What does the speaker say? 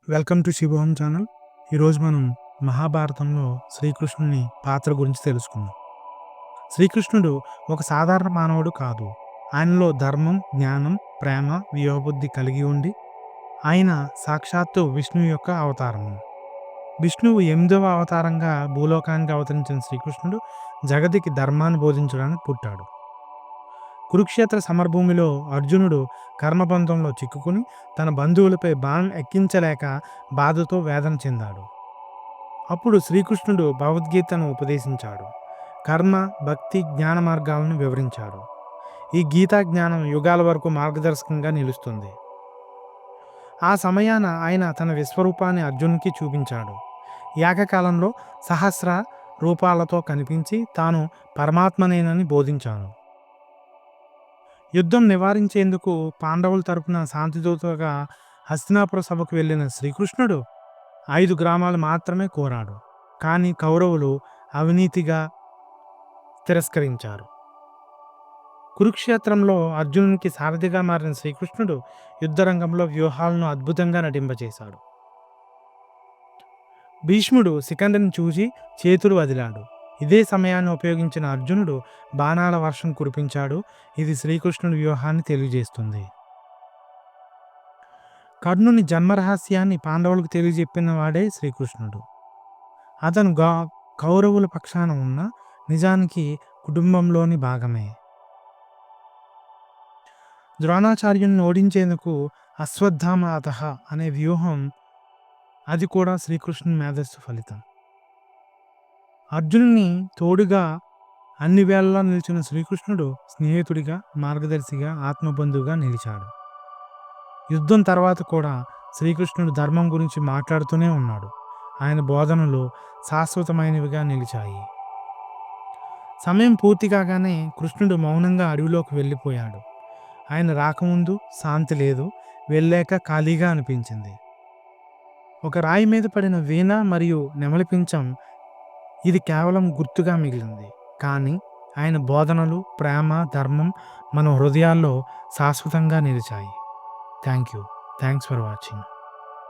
Welcome to Shivoham channel. ఈరోజు మనం మహాభారతంలో శ్రీకృష్ణుని పాత్ర గురించి తెలుసుకుందాం. శ్రీకృష్ణుడు ఒక సాధారణ మానవుడు కాదు. ఆయనలో ధర్మం, జ్ఞానం, ప్రేమ, వియోగబుద్ధి కలిగి ఉండి ఆయన సాక్షాత్తు విష్ణువు యొక్క అవతారము. విష్ణువు 8వ అవతారంగా భూలోకానికి అవతరించిన శ్రీకృష్ణుడు జగతికి ధర్మాన్ని బోధించడానికి పుట్టాడు. కురుక్షేత్ర సమరభూమిలో అర్జునుడు కర్మబంధంలో చిక్కుకుని తన బంధువులపై బాణం ఎక్కించలేక బాధతో వేదన చెందాడు. అప్పుడు శ్రీకృష్ణుడు భగవద్గీతను ఉపదేశించాడు. కర్మ, భక్తి, జ్ఞాన మార్గాలను వివరించాడు. ఈ గీతా జ్ఞానం యుగాల వరకు మార్గదర్శకంగా నిలుస్తుంది. ఆ సమయాన ఆయన తన విశ్వరూపాన్ని అర్జునునికి చూపించాడు. ఏకకాలంలో సహస్ర రూపాలతో కనిపించి తాను పరమాత్మనేనని బోధించాను. యుద్ధం నివారించేందుకు పాండవుల తరపున శాంతిదూతగా హస్తినాపుర సభకు వెళ్ళిన శ్రీకృష్ణుడు 5 గ్రామాలు మాత్రమే కోరాడు. కానీ కౌరవులు అవినీతిగా తిరస్కరించారు. కురుక్షేత్రంలో అర్జునునికి సారథిగా మారిన శ్రీకృష్ణుడు యుద్ధరంగంలో వ్యూహాలను అద్భుతంగా నటింపచేశాడు. భీష్ముడు శిఖండిని చూసి చేతులు వదిలాడు. ఇదే సమయాన్ని ఉపయోగించిన అర్జునుడు బాణాల వర్షం కురిపించాడు. ఇది శ్రీకృష్ణుడి వ్యూహాన్ని తెలియజేస్తుంది. కర్ణుని జన్మరహస్యాన్ని పాండవులకు తెలియజెప్పిన వాడే శ్రీకృష్ణుడు. అతను కౌరవుల పక్షాన ఉన్న నిజానికి కుటుంబంలోని భాగమే. ద్రోణాచార్యుని ఓడించేందుకు అశ్వత్థామాత అనే వ్యూహం, అది కూడా శ్రీకృష్ణుని మేధస్సు ఫలితం. అర్జునుని తోడుగా అన్ని వేళలా నిలిచిన శ్రీకృష్ణుడు స్నేహితుడిగా, మార్గదర్శిగా, ఆత్మబంధువుగా నిలిచాడు. యుద్ధం తర్వాత కూడా శ్రీకృష్ణుడు ధర్మం గురించి మాట్లాడుతూనే ఉన్నాడు. ఆయన బోధనలు శాశ్వతమైనవిగా నిలిచాయి. సమయం పూర్తి కాగానే కృష్ణుడు మౌనంగా అడవిలోకి వెళ్ళిపోయాడు. ఆయన రాకముందు శాంతి లేదు, వెళ్ళాక ఖాళీగా అనిపించింది. ఒక రాయి మీద పడిన వీణ మరియు నెమలి పించం, ఇది కేవలం గుర్తుగా మిగిలింది. కానీ ఆయన బోధనలు, ప్రేమ, ధర్మం మన హృదయాల్లో శాశ్వతంగా నిలిచాయి. Thanks for watching.